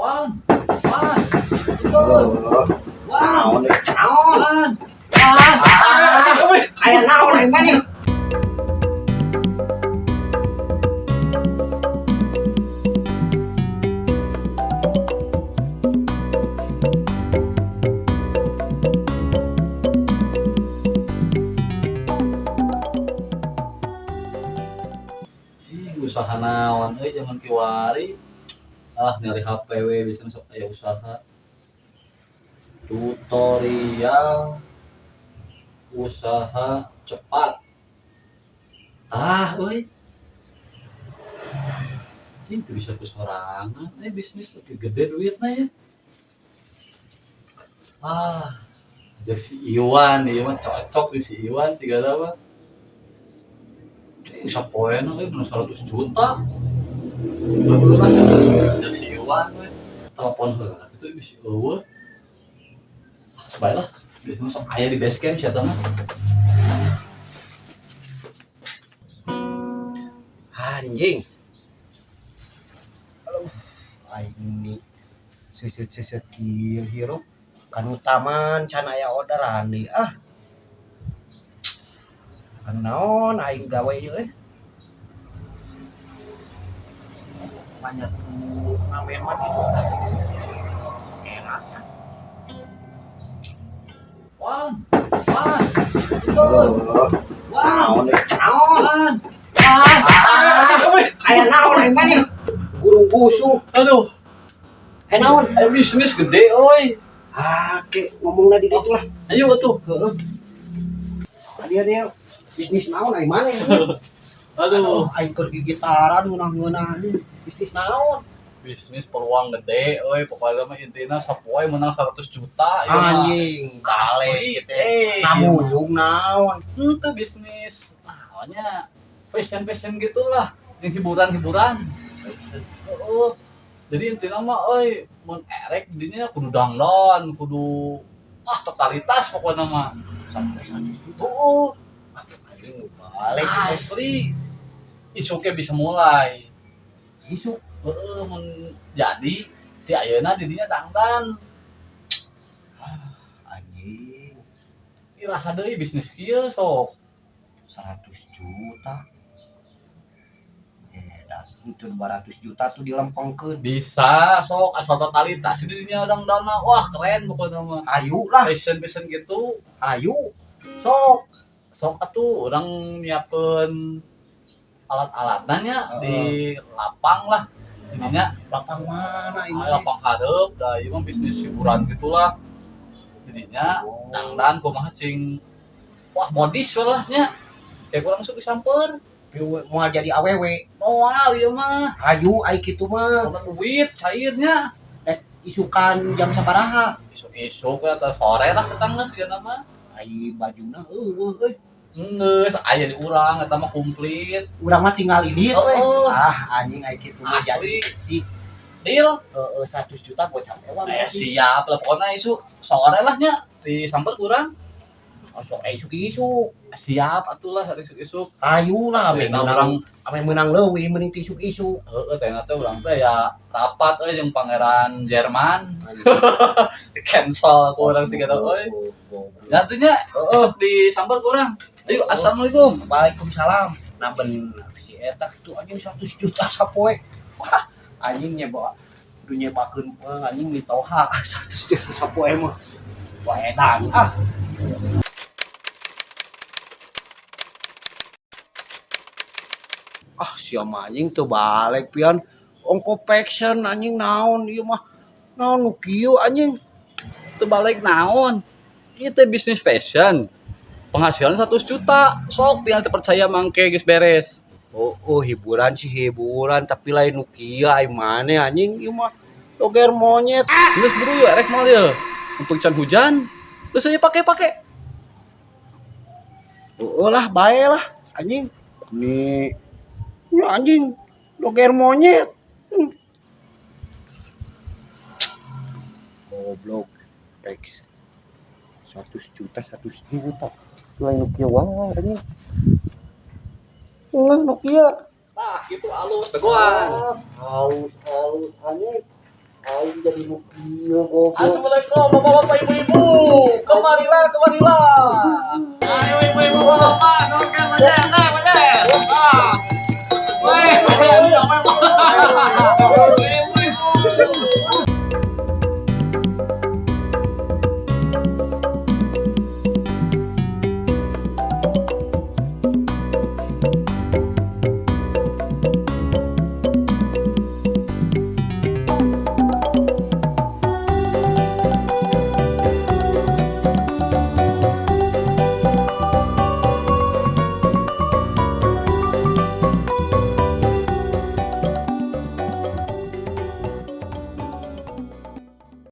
Wan, wan, betul. Wan, Naon? wan, Aya naon aing mah nih? usaha naon euy zaman kiwari. Nyari HP we bisa sok aya usaha. Tutorial usaha cepat. Euy. Cing teu bisa ku sorangan, bisnis lebih gede duitna ya. Jadi si Iwan, ieu mah cocok di si Iwan sigana mah. Cing sapoena bener 100 juta. Bener jadi si Iwan we. Telepon heula kitu bisi eueuh. Baiklah, biasanya sok aya di base camp sia teh mah. Anjing. Aing ini seuseut kieu hirup kan utaman can aya orderan deui Kan naon aing gawe ieu banyak ngamen mah gitu enak. Wan, wan, betul. Naon? Wan, Aya naon aing mah nih? Gurung busuk. aduh, Naon? bisnis gede oi. Ke ngomongna di ditu lah. Ayo atuh. Heeh. Dia bisnis naon aing mah nih? Aduh, Aing keur gigitaran ngeunah-ngeunah bisnis naon? bisnis peluang gede oi. Pokoknya mah intina sapoe menang 100 juta ieu mah. Anjing, balik gitu. Namun Namujung naon? itu bisnis naonnya fashion gitulah, yang hiburan. Jadi intinya mah mun erek dinya kudu dangdon, kudu totalitas pokoknya mah. Sampai 100 juta. Anjing balik. Asli. Isuke bisa mulai. Isu Mun jadi ti ayeuna di dinya dangdan. anjing Iraha deui bisnis kieu sok. 100 juta. Dan itu 200 juta tuh dilempengkeun. Bisa sok asal totalitas di dinya dangdana. Wah, keren pokoknya mah. Ayu lah, Fashion gitu. ayu. Sok atuh urang nyiapkeun alat-alatnya nya di lapang lah. Ininya Lapang mana ini? lapang hareup da ieu mah bisnis hiburan gitulah. Jadinya dangdan kumaha cing wah modis we lah nya. Kayak kurang sok disamper. Mau jadi awewe. Moal ieu mah. Ayu ai kitu mah. Ada duit cairnya. Isukan jam sabaraha? Isuk-isuk atau sore lah ketangna sigana mah. Ai bajuna eueuh. Geus aya di urang eta mah komplit. Urang mah tinggal ini we. Anjing ai kitu mah Asli. jadi si Deal. 100 juta gocap ewan. Siap lah pokoknya isu sore lah nya disamper kurang. Sok isuk-isuk. Siap atulah hari isuk. Ayu lah Ame menang leuwih mending isuk-isuk. Tengah teh urang teh ya rapat jeung pangeran Jerman. Cancel ku urang sigana euy. Nantinya esuk disamper ku urang. Ayo assalamualaikum. Waalaikumsalam. Nah bener si eta itu anjing 100 juta sapoe. Wah, anjing nyeba kudu nyebakeun anjing mitoha 100 juta sapoe mah. Wah edan sia anjing teu balik pian ongko fashion anjing naon ieu mah naon nu kieu anjing Teu balik naon? Ieu teh bisnis fashion. Penghasilan 100 juta. Sok tinggal terpercaya mangke geus beres. hiburan sih hiburan tapi lain nu kieu ai mane anjing ieu mah doger monyet Geus buru yeuh erek moal yeuh. Untuk can hujan, geus aya pake. lah bae lah anjing ni anjing doger monyet goblok teks 100 juta lain nu kieu wae anjing nu kieu Nah, gitu alus teguan. halus anjing Aing jadi goblok. Assalamualaikum bapak-bapak ibu-ibu. Kemarilah. Ayo ibu-ibu bapak, nongkrong